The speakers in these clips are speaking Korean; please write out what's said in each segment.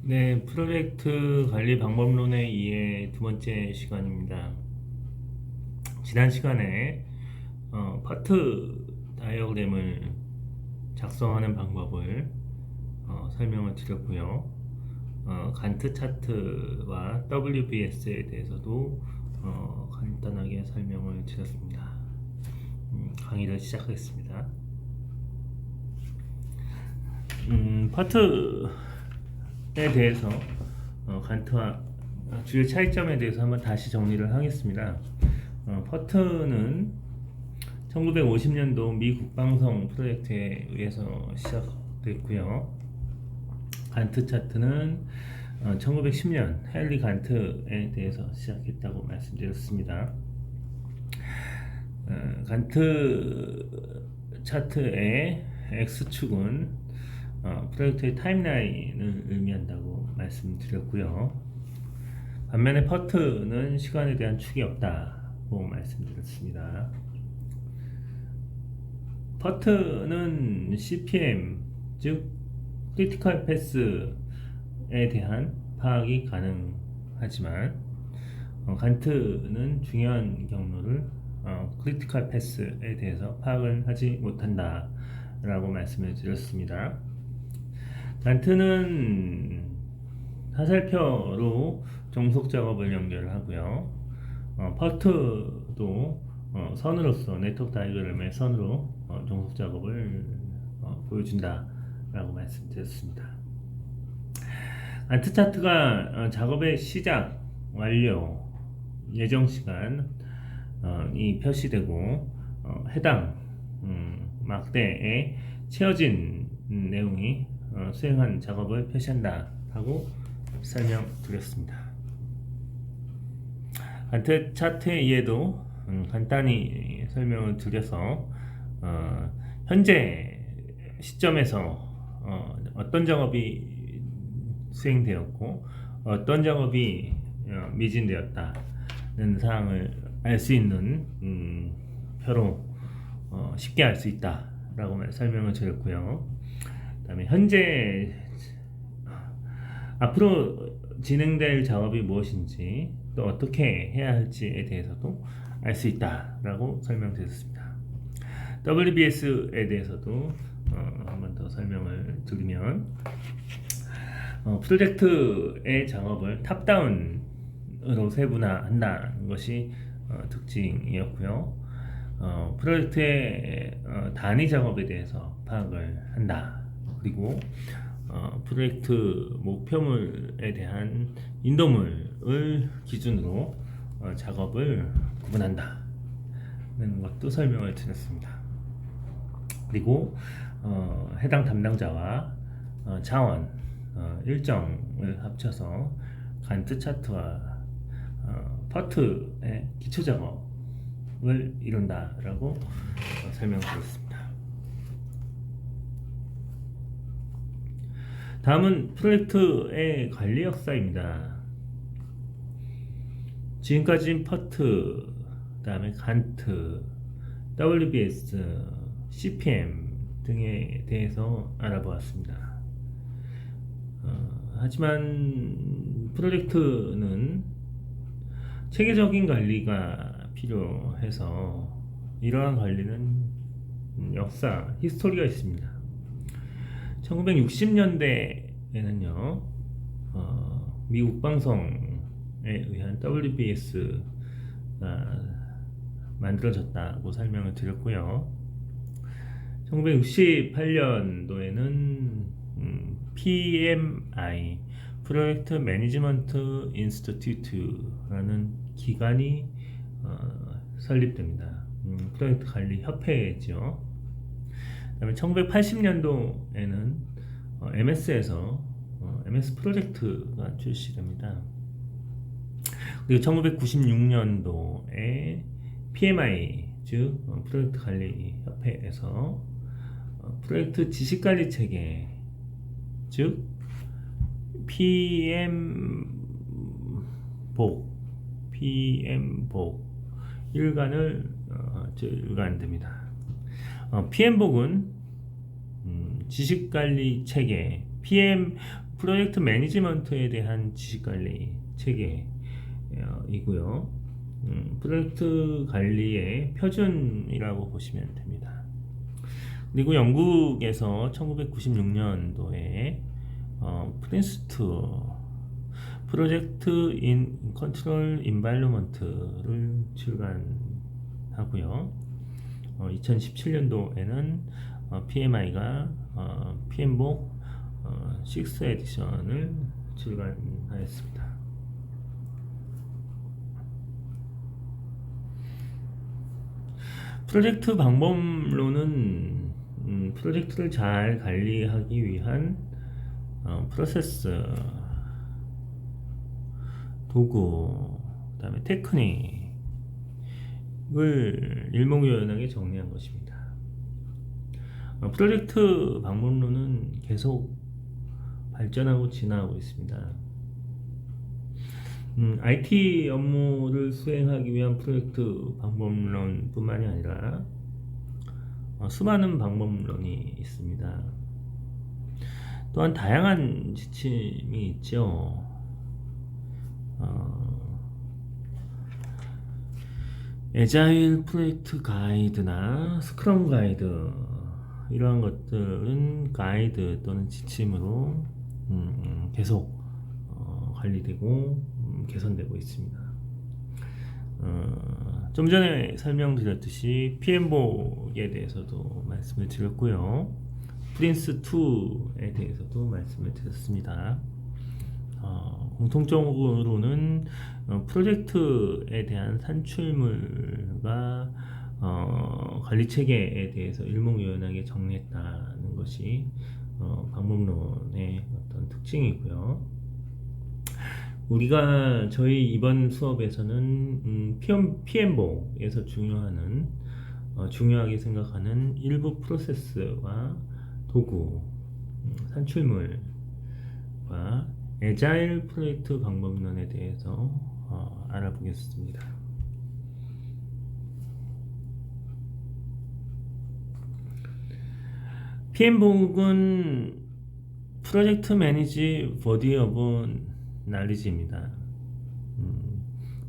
네, 프로젝트 관리 방법론의 2의 두 번째 시간입니다. 지난 시간에 파트 다이어그램을 작성하는 방법을 설명을 드렸고요. 간트 차트와 WBS에 대해서도 간단하게 설명을 드렸습니다. 강의를 시작하겠습니다. 파트에 대해서 간트와 주요 차이점에 대해서 한번 다시 정리를 하겠습니다. 퍼트는 1950년도 미 국방성 프로젝트에 의해서 시작됐고요. 간트 차트는 1910년 헨리 간트에 대해서 시작했다고 말씀드렸습니다. 간트 차트의 X축은 프로젝트의 타임라인을 의미한다고 말씀드렸고요. 반면에 퍼트는 시간에 대한 축이 없다고 말씀드렸습니다. 퍼트는 CPM, 즉 크리티컬 패스에 대한 파악이 가능하지만 간트는 중요한 경로를 크리티컬 패스에 대해서 파악을 하지 못한다 라고 말씀을 드렸습니다. 간트는 화살표로 종속 작업을 연결하고요. 퍼트도 선으로서 네트워크 다이어그램의 선으로 종속 작업을 보여준다 라고 말씀드렸습니다. 간트 차트가 작업의 시작, 완료, 예정 시간이 표시되고 해당 막대에 채워진 내용이 수행한 작업을 표시한다 하고 설명드렸습니다. 간트 차트의 이해도 간단히 설명을 드려서 현재 시점에서 어떤 작업이 수행되었고 어떤 작업이 미진되었다는 사항을 알 수 있는 표로 쉽게 알 수 있다라고 설명을 드렸고요. 그다음에 현재 앞으로 진행될 작업이 무엇인지 또 어떻게 해야 할지에 대해서도 알 수 있다라고 설명드렸습니다. WBS에 대해서도 한 번 더 설명을 드리면 프로젝트의 작업을 탑다운으로 세분화한다는 것이 특징이었고요. 프로젝트의 단위 작업에 대해서 파악을 한다. 그리고 프로젝트 목표물에 대한 인도물을 기준으로 작업을 구분한다는 것도 설명을 드렸습니다. 그리고 해당 담당자와 자원 일정을 합쳐서 간트 차트와 퍼트의 기초 작업을 이룬다라고 설명드렸습니다. 다음은 프로젝트의 관리 역사입니다. 지금까지는 퍼트, 그다음에 간트, WBS, CPM 등에 대해서 알아보았습니다. 하지만 프로젝트는 체계적인 관리가 필요해서 이러한 관리는 히스토리가 있습니다. 1960년대에는요, 미국 방송에 의한 WBS가 만들어졌다고 설명을 드렸고요. 1968년도에는 PMI, 프로젝트 매니지먼트 인스티튜트라는 기관이 설립됩니다. 프로젝트 관리 협회죠. 그다음에 1980년도에는 MS에서 MS 프로젝트가 출시됩니다. 그리고 1996년도에 PMI, 즉 프로젝트 관리 협회에서 프로젝트 지식관리 체계, 즉 PM복 일관됩니다. PM복은 지식관리 체계, PM 프로젝트 매니지먼트에 대한 지식관리 체계이고요. 프로젝트 관리의 표준이라고 보시면 됩니다. 그리고 영국에서 1996년도에 프린스2 프로젝트 인 컨트롤 인바이러먼트를 출간하고요. 2017년도에는 PMI가 PMBOK 6 에디션을 출간하였습니다. 프로젝트 방법론은 프로젝트를 잘 관리하기 위한 프로세스, 도구, 그 다음에 테크닉을 일목요연하게 정리한 것입니다. 프로젝트 방법론은 계속 발전하고 진화하고 있습니다. IT 업무를 수행하기 위한 프로젝트 방법론 뿐만이 아니라 수많은 방법론이 있습니다. 또한 다양한 지침이 있죠. 애자일 프로젝트 가이드나 스크럼 가이드, 이러한 것들은 가이드 또는 지침으로 계속 관리되고 개선되고 있습니다. 좀 전에 설명드렸듯이 PMBOK에 대해서도 말씀을 드렸고요. 프린스2에 대해서도 말씀을 드렸습니다. 공통적으로는 프로젝트에 대한 산출물과 관리 체계에 대해서 일목요연하게 정리했다는 것이 방법론의 어떤 특징이고요. 우리가 저희 이번 수업에서는 PMBOK에서 중요하게 생각하는 일부 프로세스와 도구, 산출물과 애자일 프로젝트 방법론에 대해서 알아보겠습니다. PMBOK은 프로젝트 매니지 보디 오브 날리지입니다.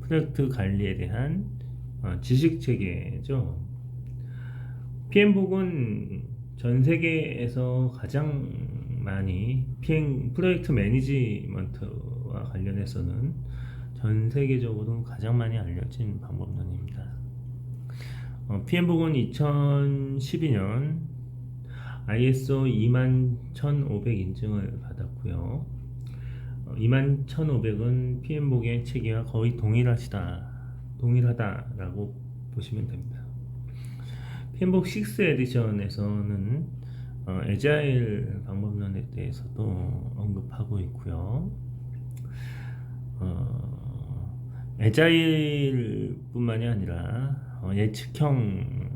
프로젝트 관리에 대한 지식 체계죠. PMBOK은 전 세계에서 가장 많이 프로젝트 매니지먼트와 관련해서는 전 세계적으로 가장 많이 알려진 방법론입니다. PMBOK은 2012년 ISO 21500 인증을 받았고요. 21500은 PMBOK의 체계와 거의 동일하다라고 보시면 됩니다. PMBOK 6 에디션에서는 애자일 방법론에 대해서도 언급하고 있고요. 애자일 뿐만이 아니라 예측형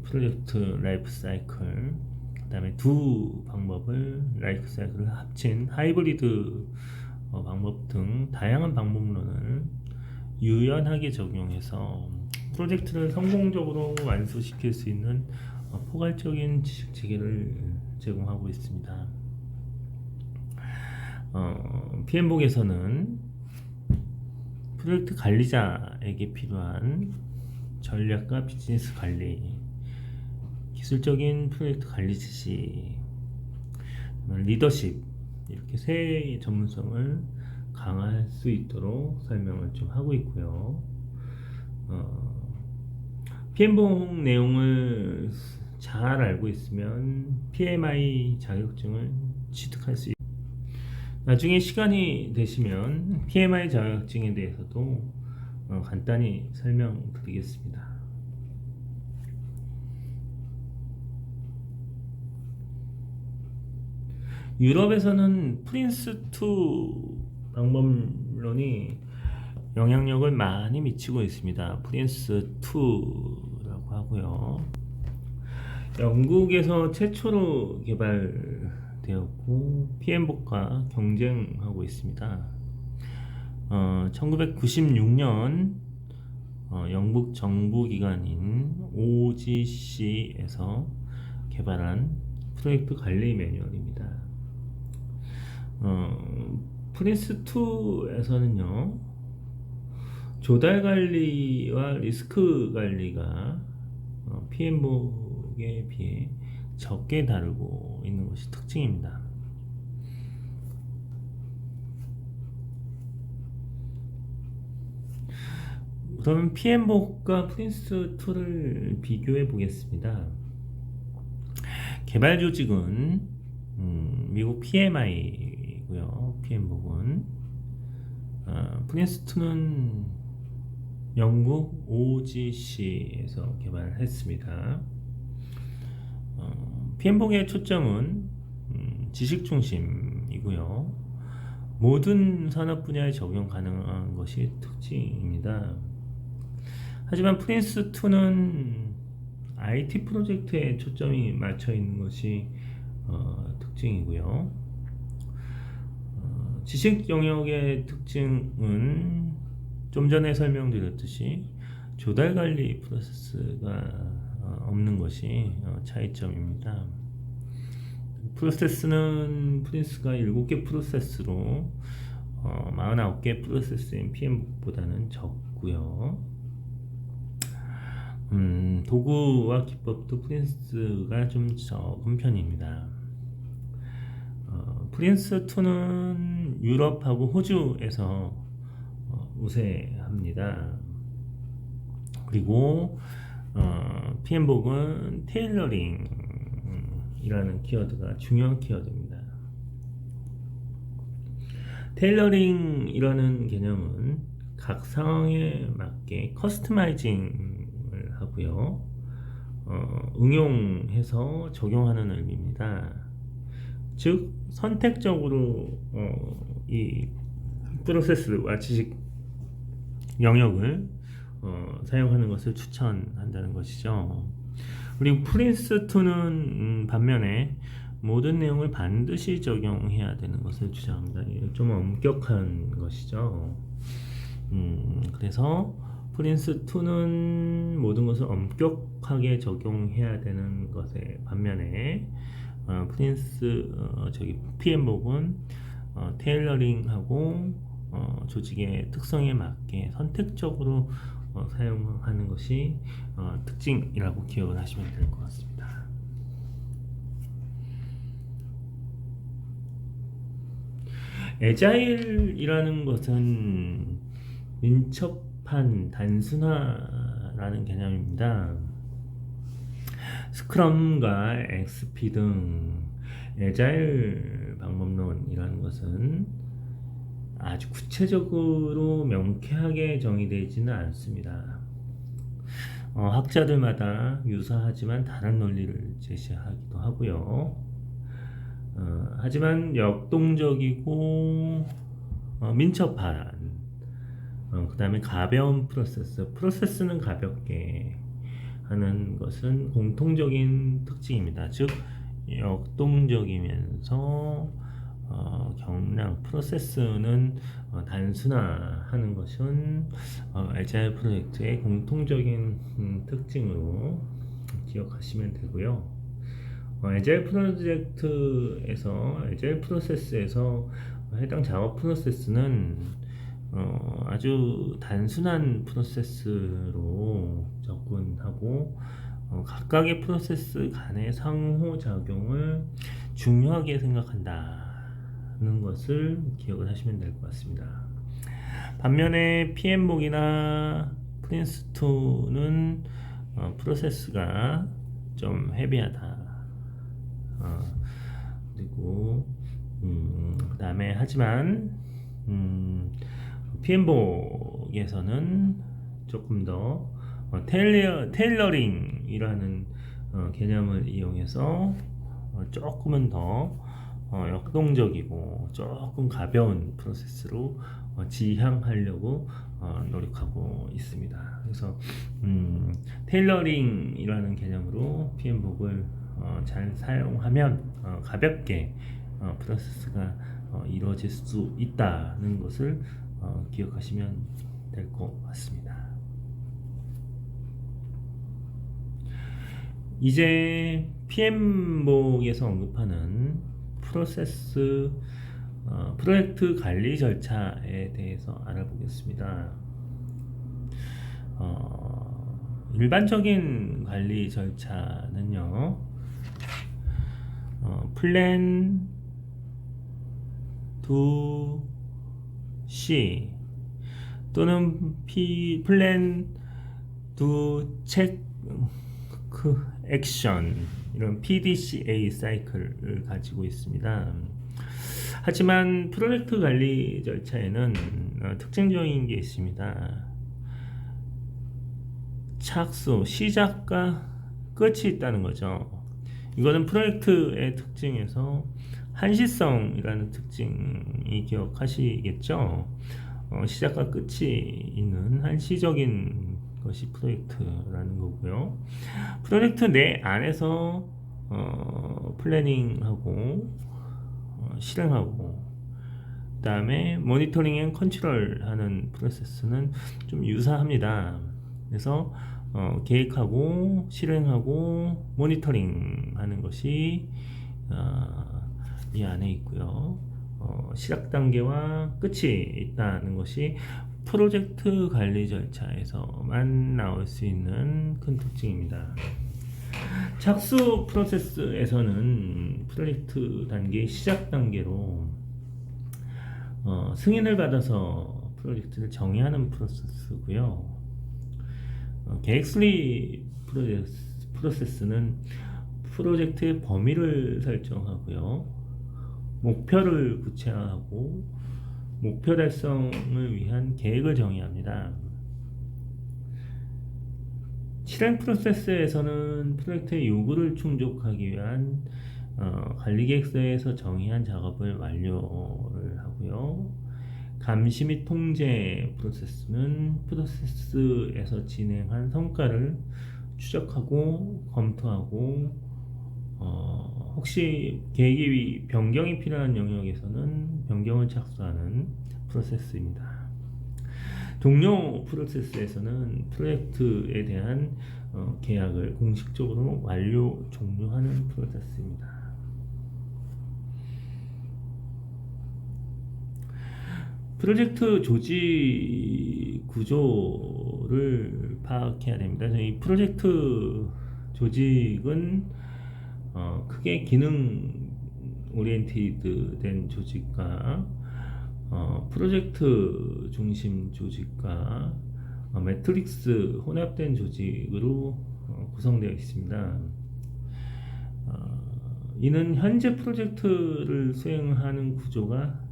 프로젝트 라이프 사이클, 그 다음에 두 방법을 라이프 사이클을 합친 하이브리드 방법 등 다양한 방법론을 유연하게 적용해서 프로젝트를 성공적으로 완수시킬 수 있는 포괄적인 지식 체계를 제공하고 있습니다. PMBOK에서는 프로젝트 관리자에게 필요한 전략과 비즈니스 관리, 기술적인 프로젝트 관리 지식, 리더십, 이렇게 세 전문성을 강화할 수 있도록 설명을 좀 하고 있고요. PMBOK 내용을 잘 알고 있으면 PMI 자격증을 취득할 수 있습니다. 나중에 시간이 되시면 PMI 자격증에 대해서도 간단히 설명드리겠습니다. 유럽에서는 프린스2 방법론이 영향력을 많이 미치고 있습니다. 프린스2라고 하고요. 영국에서 최초로 개발되었고 PMBOK과 경쟁하고 있습니다. 1996년 영국 정부기관인 OGC에서 개발한 프로젝트 관리 매뉴얼입니다. 프린스2에서는요 조달 관리와 리스크 관리가 PM복에 비해 적게 다루고 있는 것이 특징입니다. 우선 PM복과 프린스2를 비교해 보겠습니다. 개발 조직은 미국 PMI고요. PM복은 프린스2는 영국 OGC에서 개발했습니다. PM복의 초점은 지식 중심이고요. 모든 산업 분야에 적용 가능한 것이 특징입니다. 하지만 프린스2는 IT 프로젝트에 초점이 맞춰 있는 것이 특징이고요. 지식 영역의 특징은 좀 전에 설명드렸듯이 조달 관리 프로세스가 없는 것이 차이점입니다. 프로세스는 프린스가 7개 프로세스로 49개 프로세스인 PM복보다는 적고요. 도구와 기법도 프린스가 좀 적은 편입니다. 프린스2는 유럽하고 호주에서 우세합니다. 그리고 PM복은 테일러링이라는 키워드가 중요한 키워드입니다. 테일러링이라는 개념은 각 상황에 맞게 커스터마이징을 하고요. 응용해서 적용하는 의미입니다. 즉 선택적으로 이 프로세스와 지식 영역을 사용하는 것을 추천한다는 것이죠. 그리고 프린스2는 반면에 모든 내용을 반드시 적용해야 되는 것을 주장합니다. 좀 엄격한 것이죠. 그래서 프린스2는 모든 것을 엄격하게 적용해야 되는 것에 반면에 PM복은 테일러링하고 조직의 특성에 맞게 선택적으로 사용하는 것이 특징이라고 기억을 하시면 될 것 같습니다. 애자일이라는 것은 민첩한 단순화라는 개념입니다. 스크럼과 XP 등 애자일 방법론이라는 것은 아주 구체적으로 명쾌하게 정의되지는 않습니다. 학자들마다 유사하지만 다른 논리를 제시하기도 하고요. 하지만 역동적이고 민첩한 그 다음에 가벼운 프로세스는 가볍게 하는 것은 공통적인 특징입니다. 즉 역동적이면서 경량 프로세스는 단순화하는 것은 애자일 프로젝트의 공통적인 특징으로 기억하시면 되고요. 애자일 프로세스에서 해당 작업 프로세스는 아주 단순한 프로세스로 접근하고 각각의 프로세스 간의 상호작용을 중요하게 생각한다는 것을 기억을 하시면 될 것 같습니다. 반면에 PM복이나 프린스2는 프로세스가 좀 헤비하다. 그리고 그 다음에 하지만 PM복에서는 조금 더 테일러링이라는 개념을 이용해서 조금은 더 역동적이고 조금 가벼운 프로세스로 지향하려고 노력하고 있습니다. 그래서 테일러링이라는 개념으로 PM복을 잘 사용하면 가볍게 프로세스가 이루어질 수 있다는 것을 기억하시면 될 것 같습니다. 이제 PM복에서 언급하는 프로세스 프로젝트 관리 절차에 대해서 알아보겠습니다. 일반적인 관리 절차는요, 플랜 to C 또는 플랜 to 체크 액션, 이런 PDCA 사이클을 가지고 있습니다. 하지만 프로젝트 관리 절차에는 특징적인 게 있습니다. 착수, 시작과 끝이 있다는 거죠. 이거는 프로젝트의 특징에서 한시성이라는 특징이 기억하시겠죠. 시작과 끝이 있는 한시적인 것이 프로젝트라는 거고요. 프로젝트 내 안에서 플래닝하고 실행하고 그 다음에 모니터링 앤 컨트롤 하는 프로세스는 좀 유사합니다. 그래서 계획하고 실행하고 모니터링 하는 것이 이 안에 있고요. 시작 단계와 끝이 있다는 것이 프로젝트 관리 절차에서만 나올 수 있는 큰 특징입니다. 착수 프로세스에서는 프로젝트 단계 시작 단계로 승인을 받아서 프로젝트를 정의하는 프로세스고요. 계획 수립 프로세스는 프로젝트의 범위를 설정하고요, 목표를 구체화하고 목표 달성을 위한 계획을 정의합니다. 실행 프로세스에서는 프로젝트의 요구를 충족하기 위한 관리 계획서에서 정의한 작업을 완료를 하고요. 감시 및 통제 프로세스는 프로세스에서 진행한 성과를 추적하고 검토하고 혹시 계획이 변경이 필요한 영역에서는 변경을 착수하는 프로세스입니다. 종료 프로세스에서는 프로젝트에 대한 계약을 공식적으로 완료 종료하는 프로세스입니다. 프로젝트 조직 구조를 파악해야 됩니다. 이 프로젝트 조직은 크게 기능 오리엔티드 된 조직과 프로젝트 중심 조직과 매트릭스 혼합된 조직으로 구성되어 있습니다. 이는 현재 프로젝트를 수행하는 구조가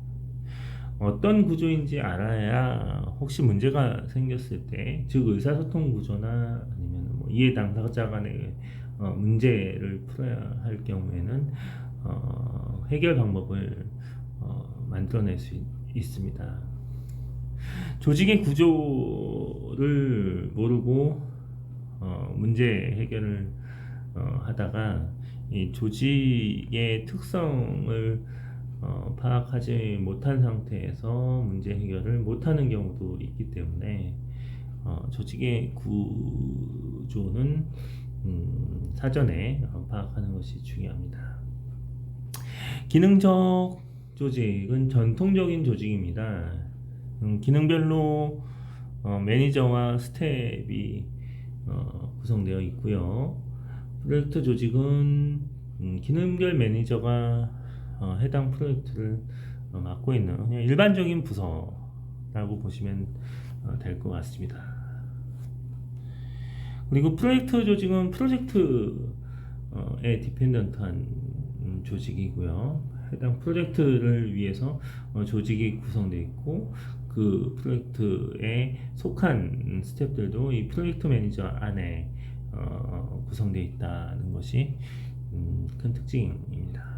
어떤 구조인지 알아야 혹시 문제가 생겼을 때, 즉 의사소통 구조나 아니면 이해 당사자 간의 문제를 풀어야 할 경우에는 해결 방법을 만들어낼 수 있습니다. 조직의 구조를 모르고 문제 해결을 하다가 이 조직의 특성을 파악하지 못한 상태에서 문제 해결을 못하는 경우도 있기 때문에 조직의 구조는 사전에 파악하는 것이 중요합니다. 기능적 조직은 전통적인 조직입니다. 기능별로 매니저와 스텝이 구성되어 있고요. 프로젝트 조직은 기능별 매니저가 해당 프로젝트를 맡고 있는 그냥 일반적인 부서라고 보시면 될 것 같습니다. 그리고 프로젝트 조직은 프로젝트에 디펜던트한 조직이고요. 해당 프로젝트를 위해서 조직이 구성되어 있고, 그 프로젝트에 속한 스태프들도 이 프로젝트 매니저 안에 구성되어 있다는 것이 큰 특징입니다.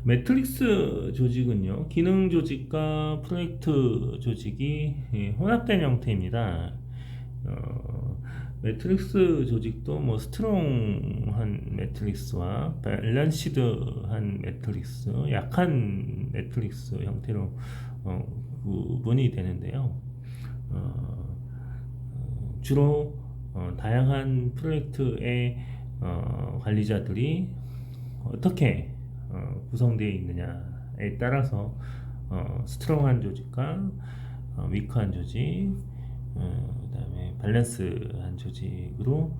매트릭스 조직은요, 기능 조직과 프로젝트 조직이 혼합된 형태입니다. 매트릭스 조직도 스트롱한 매트릭스와 밸런시드한 매트릭스, 약한 매트릭스 형태로 구분이 되는데요. 주로 다양한 프로젝트의 관리자들이 어떻게 구성되어 있느냐에 따라서 스트롱한 조직과 위크한 조직, 그다음에 밸런스한 조직으로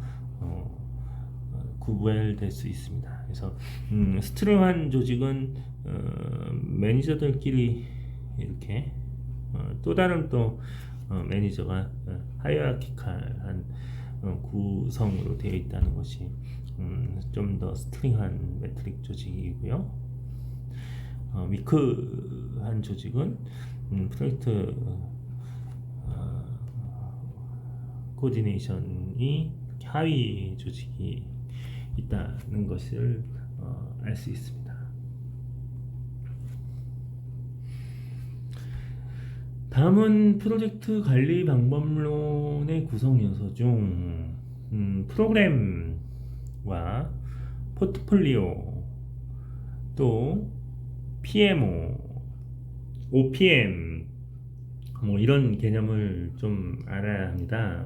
구별될 수 있습니다. 그래서 스트롱한 조직은 매니저들끼리 이렇게 또 다른 또 매니저가 하이어키칼한 구성으로 되어 있다는 것이 좀 더 스트링한 매트릭 조직이고요. 위크한 조직은 프로젝트 코디네이션이 하위 조직이 있다는 것을 알 수 있습니다. 다음은 프로젝트 관리 방법론의 구성 요소 중 프로그램과 포트폴리오, 또 PMO, OPM 뭐 이런 개념을 좀 알아야 합니다.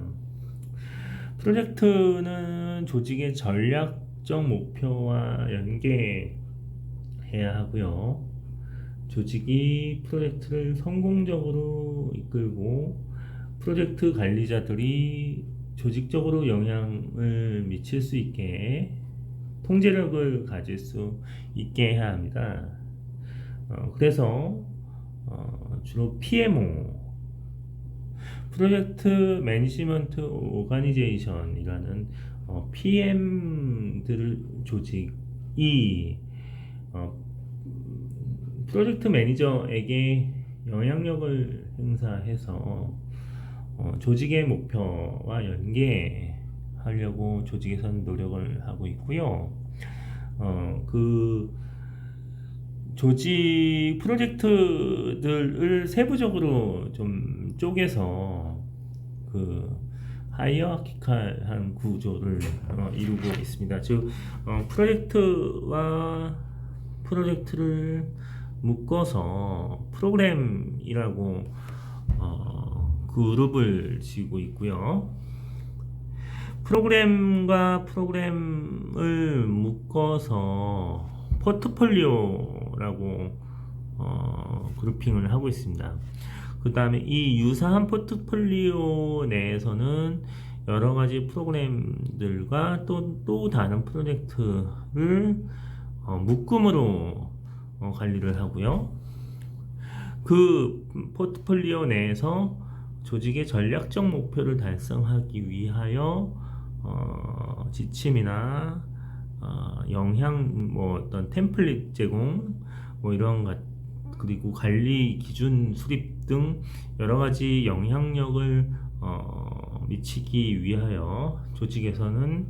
프로젝트는 조직의 전략적 목표와 연계해야 하고요. 조직이 프로젝트를 성공적으로 이끌고 프로젝트 관리자들이 조직적으로 영향을 미칠 수 있게 통제력을 가질 수 있게 해야 합니다. 그래서 주로 PMO, 프로젝트 매니지먼트 오가니제이션이라는 PM들 조직이 프로젝트 매니저에게 영향력을 행사해서 조직의 목표와 연계하려고 조직에서는 노력을 하고 있고요. 그 조직 프로젝트들을 세부적으로 좀 쪼개서 그 하이어키칼한 구조를 이루고 있습니다. 즉 프로젝트와 프로젝트를 묶어서 프로그램이라고 그룹을 지고 있고요. 프로그램과 프로그램을 묶어서 포트폴리오라고 그룹핑을 하고 있습니다. 그 다음에 이 유사한 포트폴리오 내에서는 여러 가지 프로그램들과 또 다른 프로젝트를 묶음으로 관리를 하고요. 그 포트폴리오 내에서 조직의 전략적 목표를 달성하기 위하여 지침이나 영향, 뭐 어떤 템플릿 제공, 뭐 이런 것, 그리고 관리 기준 수립 등 여러 가지 영향력을 미치기 위하여 조직에서는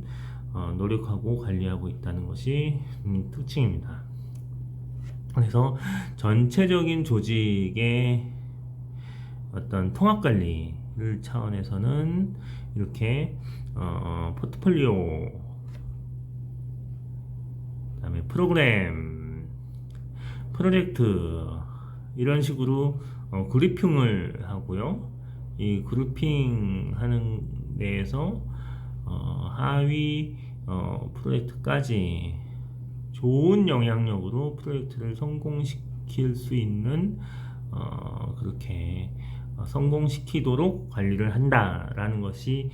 노력하고 관리하고 있다는 것이 특징입니다. 그래서 전체적인 조직의 어떤 통합 관리를 차원에서는 이렇게 포트폴리오, 그다음에 프로그램, 프로젝트 이런 식으로 그룹핑을 하고요. 이 그룹핑 하는 데에서 하위 프로젝트까지 좋은 영향력으로 프로젝트를 성공시킬 수 있는 그렇게 성공시키도록 관리를 한다라는 것이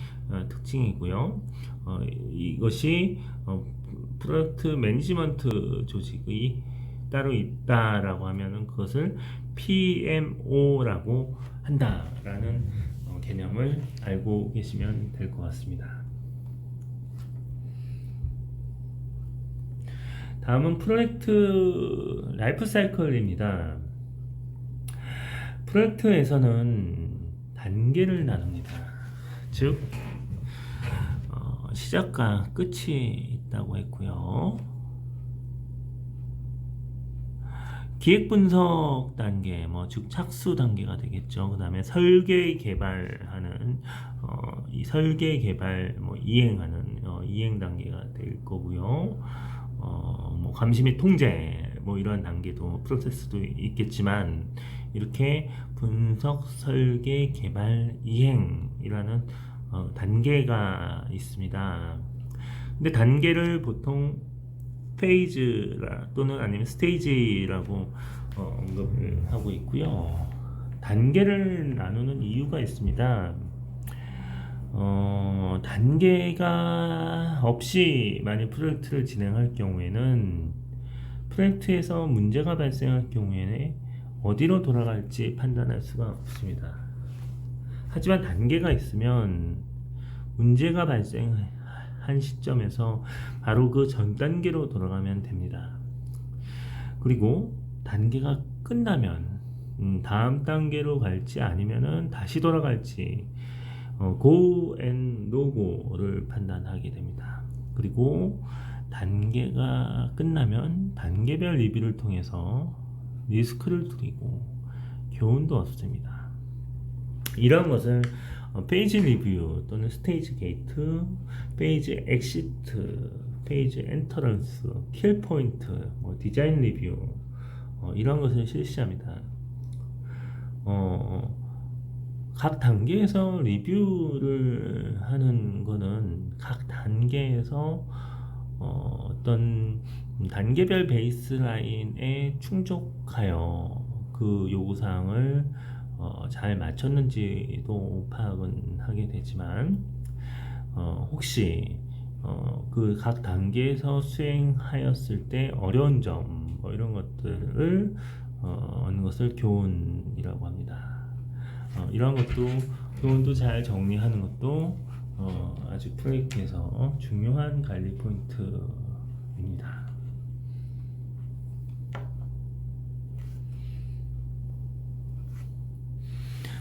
특징이고요. 이것이 프로젝트 매니지먼트 조직이 따로 있다라고 하면은 그것을 PMO라고 한다라는 개념을 알고 계시면 될 것 같습니다. 다음은 프로젝트 라이프 사이클입니다. 프로젝트에서는 단계를 나눕니다. 즉 시작과 끝이 있다고 했고요. 기획 분석 단계, 즉 착수 단계가 되겠죠. 그 다음에 설계 개발하는 이 설계 개발 이행하는 이행 단계가 될 거고요. 감시 및 통제 이런 단계도 프로세스도 있겠지만 이렇게 분석, 설계, 개발, 이행이라는 단계가 있습니다. 근데 단계를 보통 페이즈라 또는 아니면 스테이지라고 언급을 하고 있고요. 단계를 나누는 이유가 있습니다. 단계가 없이 만약 프로젝트를 진행할 경우에는 프로젝트에서 문제가 발생할 경우에는 어디로 돌아갈지 판단할 수가 없습니다. 하지만 단계가 있으면 문제가 발생한 시점에서 바로 그 전 단계로 돌아가면 됩니다. 그리고 단계가 끝나면 다음 단계로 갈지 아니면은 다시 돌아갈지 go and no go를 판단하게 됩니다. 그리고 단계가 끝나면 단계별 리뷰를 통해서 리스크를 줄이고 교훈도 얻습니다. 이런 것을 페이지 리뷰 또는 스테이지 게이트, 페이지 엑시트, 페이지 엔터런스, 킬 포인트, 디자인 리뷰 이런 것을 실시합니다. 각 단계에서 리뷰를 하는 거는 각 단계에서 어떤 단계별 베이스라인에 충족하여 그 요구사항을 잘 맞췄는지도 파악은 하게 되지만 혹시 그 각 단계에서 수행하였을 때 어려운 점 뭐 이런 것들을 얻는 것을 교훈이라고 합니다. 이런 것도 교훈도 잘 정리하는 것도 아주 프로젝트에서 중요한 관리 포인트입니다.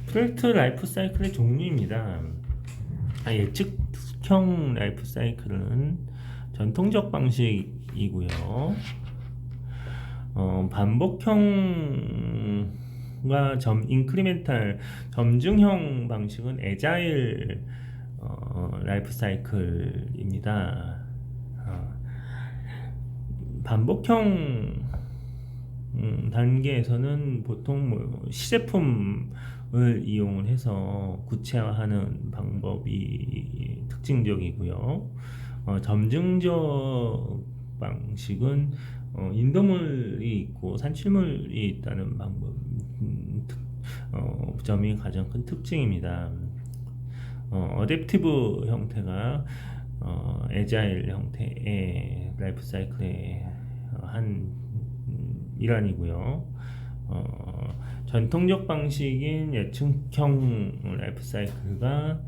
프로젝트 라이프 사이클의 종류입니다. 예측형 라이프 사이클은 전통적 방식이고요. 반복형과 인크리멘탈 점증형 방식은 애자일 라이프 사이클입니다. 반복형 단계에서는 보통 시제품을 이용을 해서 구체화하는 방법이 특징적이고요. 점증적 방식은 인도물이 있고 산출물이 있다는 점이 가장 큰 특징입니다. 어댑티브 형태가 애자일 형태의 라이프 사이클의 한 일환이고요. 전통적 방식인 예측형 라이프 사이클과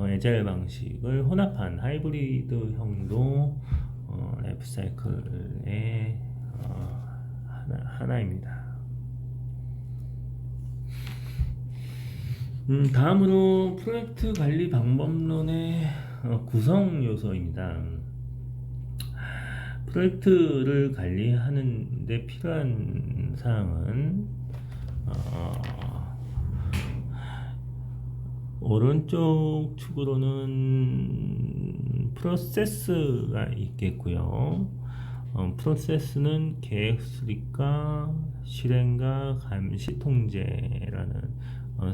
애자일 방식을 혼합한 하이브리드형도 라이프 사이클의 하나입니다. 다음으로 프로젝트 관리 방법론의 구성 요소입니다. 프로젝트를 관리하는 데 필요한 사항은 오른쪽 축으로는 프로세스가 있겠고요. 프로세스는 계획 수립과 실행과 감시 통제라는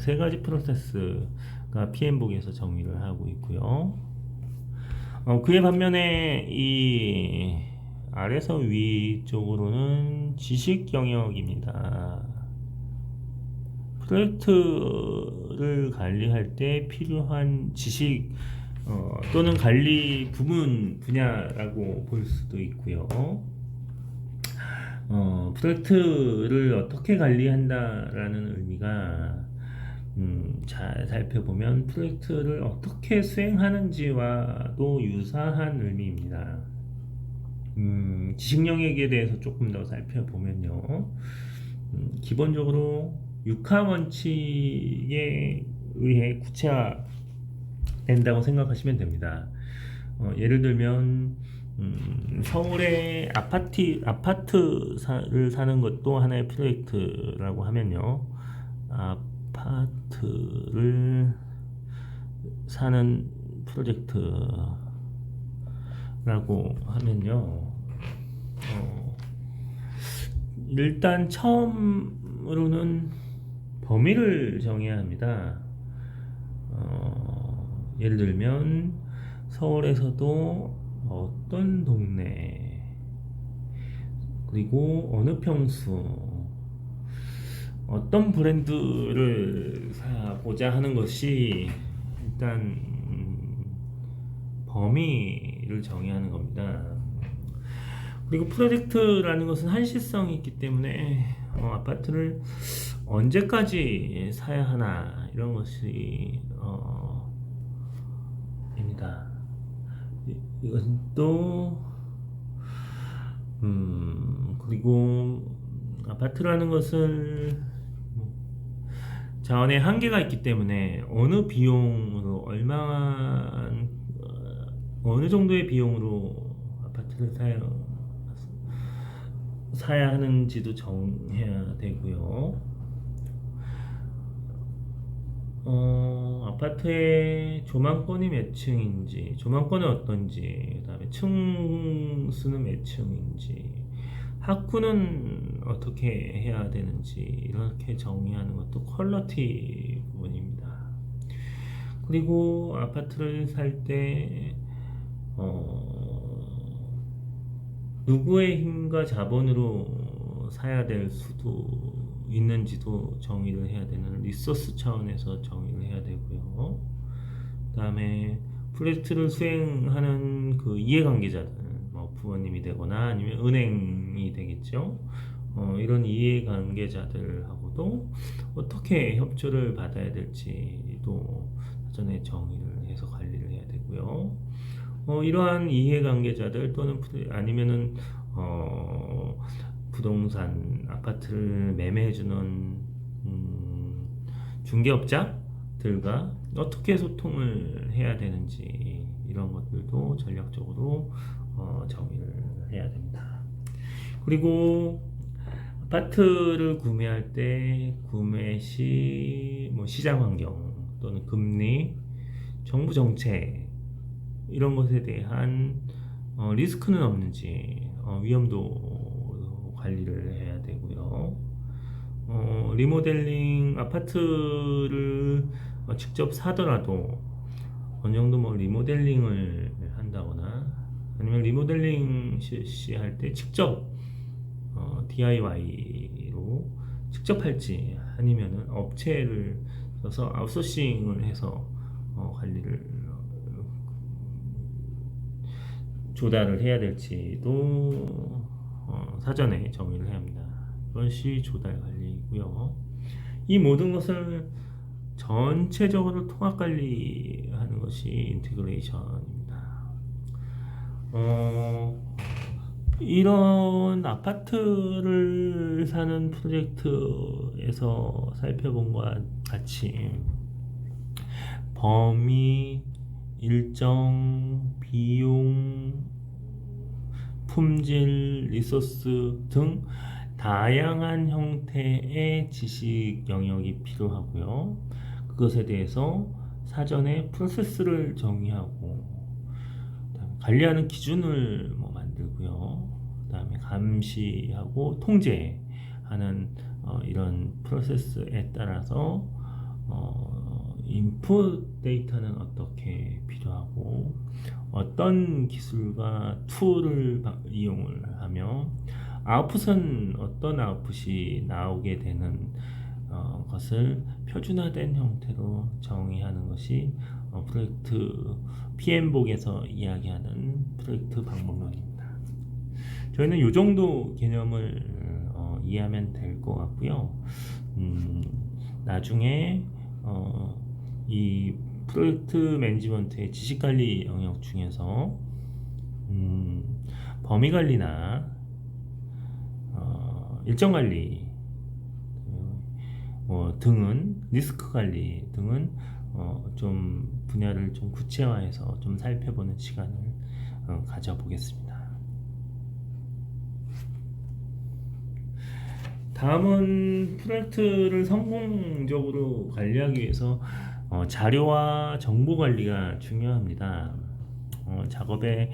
세 가지 프로세스가 PM복에서 정의를 하고 있고요. 그에 반면에 이 아래서 위쪽으로는 지식 영역입니다. 프로젝트를 관리할 때 필요한 지식 또는 관리 부문 분야라고 볼 수도 있고요. 프로젝트를 어떻게 관리한다라는 의미가 잘 살펴보면 프로젝트를 어떻게 수행하는지와도 유사한 의미입니다. 지식 영역에 대해서 조금 더 살펴보면요. 기본적으로 육하 원칙에 의해 구체화된다고 생각하시면 됩니다. 예를 들면 서울에 아파트를 사는 것도 하나의 프로젝트라고 하면요. 아파트를 사는 프로젝트라고 하면요. 일단 처음으로는 범위를 정해야 합니다. 예를 들면 서울에서도 어떤 동네에 그리고 어느 평수, 어떤 브랜드를 사고자 하는 것이 일단 범위를 정의하는 겁니다. 그리고 프로젝트라는 것은 한시성이 있기 때문에 아파트를 언제까지 사야 하나 이런 것이 입니다. 이것은 또 그리고 아파트라는 것을 자원의 한계가 있기 때문에 어느 비용으로 어느 정도의 비용으로 아파트를 사야 하는지도 정해야 되고요. 아파트의 조망권이 몇 층인지, 조망권은 어떤지, 그다음에 층 수는 몇 층인지, 학구는 어떻게 해야 되는지 이렇게 정의하는 것도 퀄리티 부분입니다. 그리고 아파트를 살 때 누구의 힘과 자본으로 사야 될 수도 있는지도 정의를 해야 되는 리소스 차원에서 정의를 해야 되고요. 그다음에 프로젝트를 수행하는 그 이해관계자들, 뭐 부모님이 되거나 아니면 은행이 되겠죠. 이런 이해관계자들하고도 어떻게 협조를 받아야 될지도 사전에 정의를 해서 관리를 해야 되고요. 이러한 이해관계자들 또는 아니면은 부동산 아파트를 매매해주는 중개업자들과 어떻게 소통을 해야 되는지 이런 것들도 전략적으로 정의를 해야 됩니다. 그리고 아파트를 구매할 때 구매 시 시장 환경 또는 금리, 정부 정책 이런 것에 대한 리스크는 없는지 위험도 관리를 해야 되고요. 리모델링 아파트를 직접 사더라도 어느 정도 리모델링을 한다거나 아니면 리모델링 실시할 때 직접 DIY로 직접 할지 아니면은 업체를 써서 아웃소싱을 해서 관리를 조달을 해야 될지도 사전에 정의를 해야 합니다. 이것이 조달 관리이고요. 이 모든 것을 전체적으로 통합 관리하는 것이 인테그레이션입니다. 이런 아파트를 사는 프로젝트에서 살펴본 것과 같이 범위, 일정, 비용, 품질, 리소스 등 다양한 형태의 지식 영역이 필요하고요. 그것에 대해서 사전에 프로세스를 정의하고 관리하는 기준을 만들고요. 그다음에 감시하고 통제하는 이런 프로세스에 따라서 인풋 데이터는 어떻게 필요하고 어떤 기술과 툴을 이용을 하며 아웃풋은 어떤 아웃풋이 나오게 되는 것을 표준화된 형태로 정의하는 것이 프로젝트 PM복에서 이야기하는 프로젝트 방법론입니다. 저희는 이 정도 개념을 이해하면 될 것 같고요. 나중에 이 프로젝트 매니지먼트의 지식관리 영역 중에서 범위관리나 일정관리 등은 리스크관리 등은 좀 분야를 좀 구체화해서 좀 살펴보는 시간을 가져보겠습니다. 다음은 프로젝트를 성공적으로 관리하기 위해서 자료와 정보 관리가 중요합니다. 작업의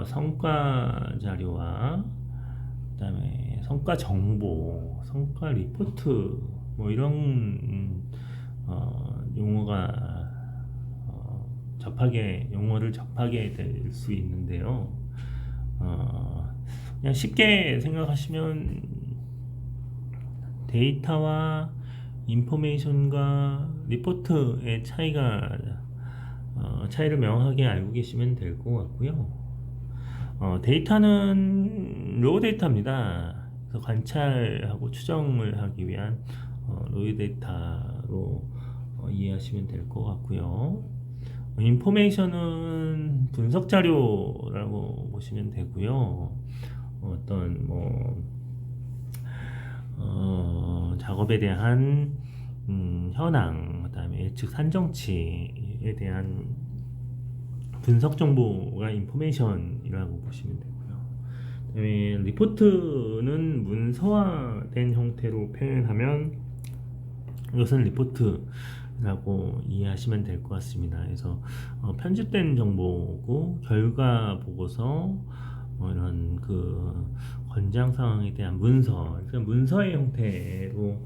성과 자료와 그다음에 성과 정보, 성과 리포트 이런 용어를 접하게 될 수 있는데요. 그냥 쉽게 생각하시면 데이터와 인포메이션과 리포트의 차이를 명확하게 알고 계시면 될 것 같고요. 데이터는 로우 데이터입니다. 그래서 관찰하고 추정을 하기 위한 로우 데이터로 이해하시면 될 것 같고요. 인포메이션은 분석 자료라고 보시면 되고요. 어떤 작업에 대한 현황, 그다음에 예측 산정치에 대한 분석 정보가 인포메이션이라고 보시면 되고요. 그다음에 리포트는 문서화된 형태로 표현하면 이것은 리포트라고 이해하시면 될 것 같습니다. 그래서 편집된 정보고 결과 보고서 이런 그 권장 사항에 대한 문서, 그러니까 문서의 형태로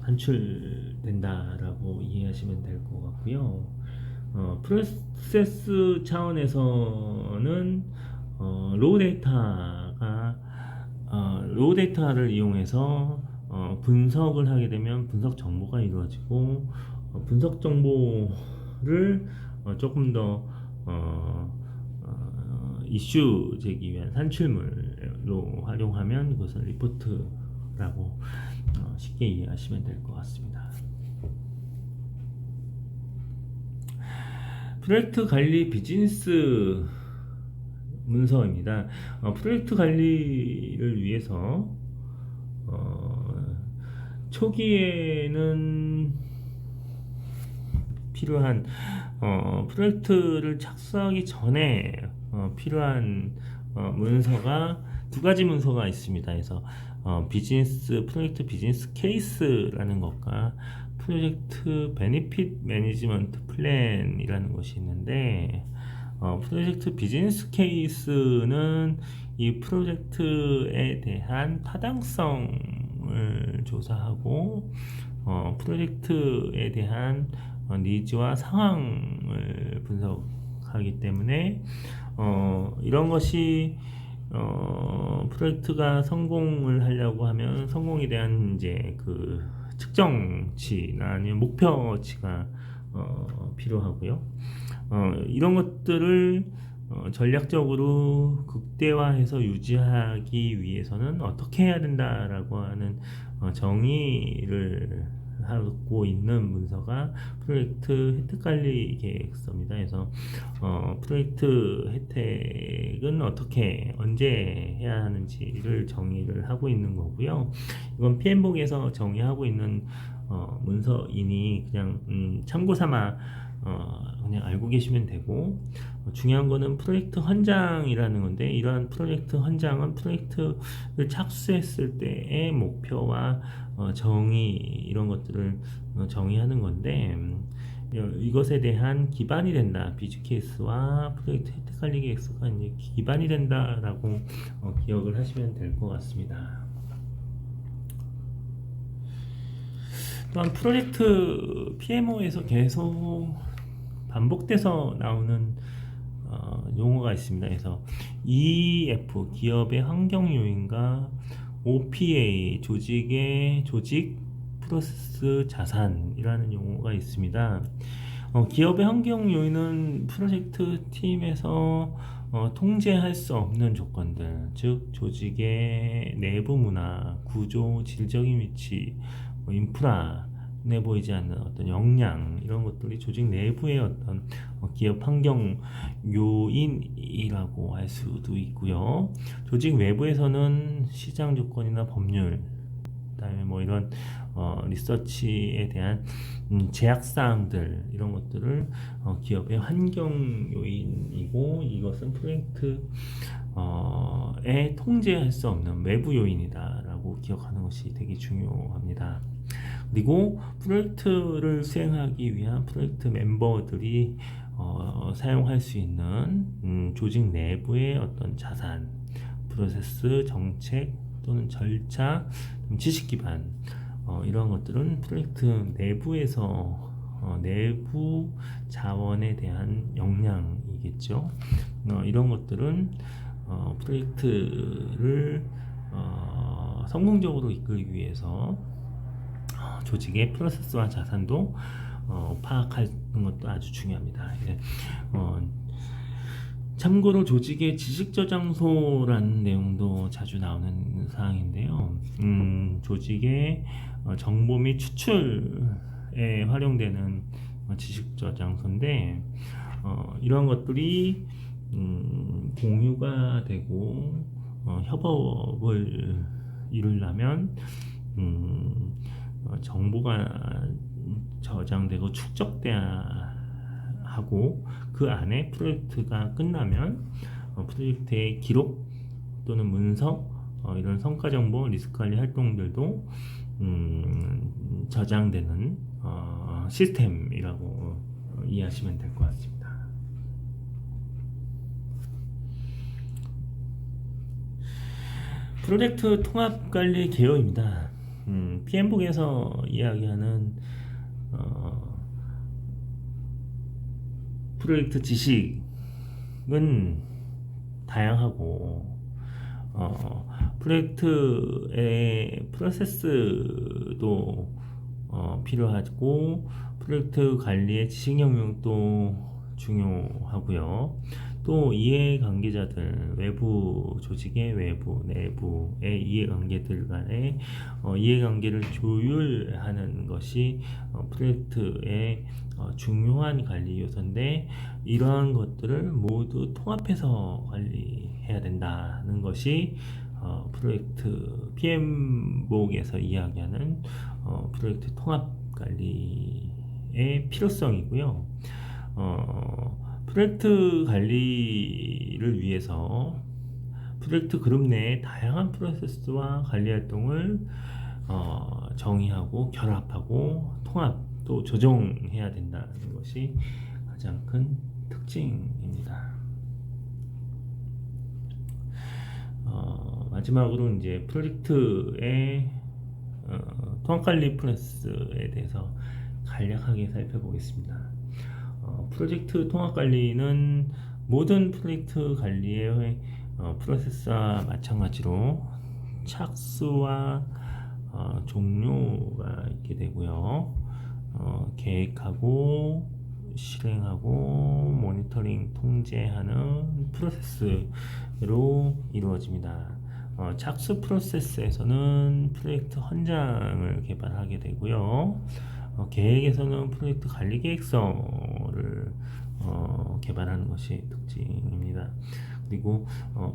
산출된다라고 이해하시면 될 것 같고요. 프로세스 차원에서는 로우 데이터를 이용해서 분석을 하게 되면 분석 정보가 이루어지고 분석 정보를 조금 더 이슈 제기 위한 산출물로 활용하면 그것을 리포트라고 쉽게 이해하시면 될 것 같습니다. 프로젝트 관리 비즈니스 문서입니다. 프로젝트 관리를 위해서 초기에는 필요한 프로젝트를 착수하기 전에 필요한 문서가 두 가지 문서가 있습니다. 그래서 프로젝트 비즈니스 케이스라는 것과 프로젝트 베니핏 매니지먼트 플랜이라는 것이 있는데 프로젝트 비즈니스 케이스는 이 프로젝트에 대한 타당성을 조사하고 프로젝트에 대한 니즈와 상황을 분석하기 때문에 이런 것이 프로젝트가 성공을 하려고 하면 성공에 대한 이제 그 측정치나 아니면 목표치가 필요하고요. 이런 것들을 전략적으로 극대화해서 유지하기 위해서는 어떻게 해야 된다라고 하는 정의를 하고 있는 문서가 프로젝트 혜택 관리 계획서입니다. 그래서 프로젝트 혜택은 어떻게 언제 해야 하는지를 정의를 하고 있는 거고요. 이건 PMBOK에서 정의하고 있는 문서이니 그냥 참고 삼아 그냥 알고 계시면 되고 중요한 거는 프로젝트 헌장이라는 건데 이러한 프로젝트 헌장은 프로젝트를 착수했을 때의 목표와 정의 이런 것들을 정의하는 건데 이것에 대한 기반이 된다. 비즈 케이스와 프로젝트 혜택 관리 계획서가 이제 기반이 된다라고 기억을 하시면 될 것 같습니다. 또한 프로젝트 PMO에서 계속 반복돼서 나오는 용어가 있습니다. 그래서 EF 기업의 환경 요인과 OPA 조직 프로세스 자산이라는 용어가 있습니다. 기업의 환경 요인은 프로젝트 팀에서 통제할 수 없는 조건들, 즉 조직의 내부 문화, 구조, 질적인 위치, 인프라, 내 보이지 않는 어떤 역량 이런 것들이 조직 내부의 어떤 기업 환경 요인이라고 할 수도 있고요. 조직 외부에서는 시장 조건이나 법률, 그다음에 뭐 이런 리서치에 대한 제약 사항들 이런 것들을 기업의 환경 요인이고 이것은 프로젝트에 통제할 수 없는 외부 요인이다라고 기억하는 것이 되게 중요합니다. 그리고 프로젝트를 수행하기 위한 프로젝트 멤버들이 사용할 수 있는 조직 내부의 어떤 자산, 프로세스, 정책 또는 절차, 지식 기반 이런 것들은 프로젝트 내부에서 내부 자원에 대한 역량이겠죠. 이런 것들은 프로젝트를 성공적으로 이끌기 위해서 조직의 프로세스와 자산도 파악하는 것도 아주 중요합니다. 참고로 조직의 지식 저장소라는 내용도 자주 나오는 사항인데요. 조직의 정보 및 추출에 활용되는 지식 저장소인데 이런 것들이 공유가 되고 협업을 이루려면 정보가 저장되고 축적돼야 하고 그 안에 프로젝트가 끝나면 프로젝트의 기록 또는 문서 이런 성과 정보 리스크 관리 활동들도 저장되는 시스템이라고 이해하시면 될 것 같습니다. 프로젝트 통합 관리 개요입니다. PM복에서 이야기하는 프로젝트 지식은 다양하고 프로젝트의 프로세스도 필요하고 프로젝트 관리의 지식 영역도 중요하고요. 또 이해관계자들, 외부 조직의 외부, 내부의 이해관계들 간의 이해관계를 조율하는 것이 프로젝트의 중요한 관리 요소인데 이러한 것들을 모두 통합해서 관리해야 된다는 것이 프로젝트 PM복에서 이야기하는 프로젝트 통합 관리의 필요성이고요. 프로젝트 관리를 위해서 프로젝트 그룹 내에 다양한 프로세스와 관리 활동을 정의하고 결합하고 통합 또 조정해야 된다는 것이 가장 큰 특징입니다. 마지막으로 이제 프로젝트의 통합관리 프로세스에 대해서 간략하게 살펴보겠습니다. 프로젝트 통합관리는 모든 프로젝트 관리의 프로세스와 마찬가지로 착수와 종료가 있게 되고요. 계획하고 실행하고 모니터링 통제하는 프로세스로 이루어집니다. 착수 프로세스에서는 프로젝트 헌장을 개발하게 되고요. 계획에서는 프로젝트 관리 계획서를 개발하는 것이 특징입니다. 그리고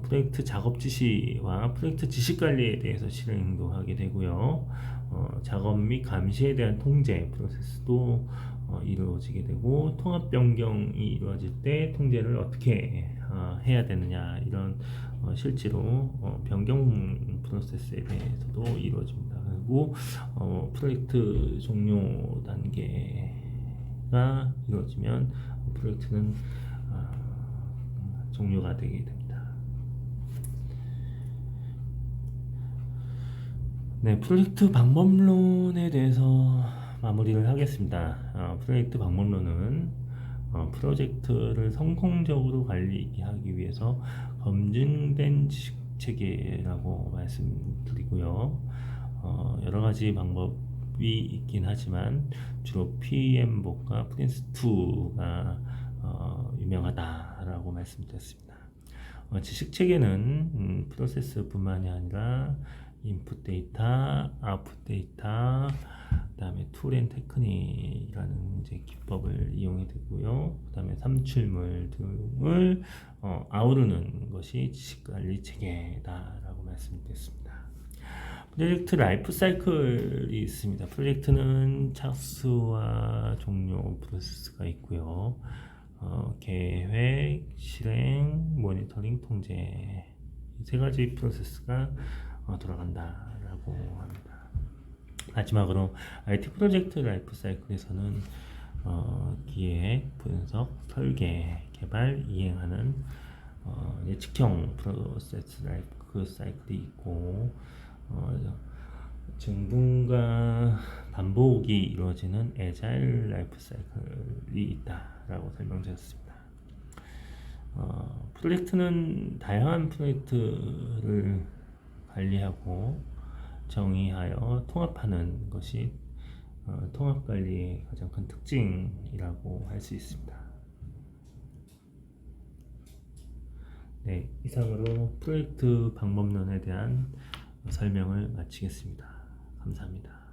프로젝트 작업 지시와 프로젝트 지시 관리에 대해서 실행도 하게 되고요. 작업 및 감시에 대한 통제 프로세스도 이루어지게 되고 통합 변경이 이루어질 때 통제를 어떻게 해야 되느냐 이런 실제로 변경 프로세스에 대해서도 이루어집니다. 그리고 프로젝트 종료 단계가 이루어지면 프로젝트는 종료가 되게 됩니다. 네, 프로젝트 방법론에 대해서 마무리를 하겠습니다. 프로젝트 방법론은 프로젝트를 성공적으로 관리하기 위해서 검증된 지식 체계라고 말씀드리고요. 여러 가지 방법이 있긴 하지만 주로 PM복과 프린스2가 유명하다라고 말씀드렸습니다. 지식 체계는 프로세스뿐만이 아니라 인풋 데이터, 아웃풋 데이터, 그다음에 툴 앤 테크닉이라는 이제 기법을 이용해 되고요. 그다음에 산출물 등을 아우르는 것이 지식관리 체계다라고 말씀드렸습니다. 프로젝트 라이프 사이클이 있습니다. 프로젝트는 착수와 종료 프로세스가 있고요. 계획, 실행, 모니터링, 통제 이 세 가지 프로세스가 돌아간다라고 합니다. 마지막으로 IT 프로젝트 라이프 사이클에서는 기획, 분석, 설계, 개발, 이행하는 예측형 프로세스 라이프 사이클이 있고 증분과 반복이 이루어지는 애자일 라이프 사이클이 있다라고 설명드렸습니다. 프로젝트는 다양한 프로젝트를 관리하고 정의하여 통합하는 것이 통합 관리의 가장 큰 특징이라고 할 수 있습니다. 네, 이상으로 프로젝트 방법론에 대한 설명을 마치겠습니다. 감사합니다.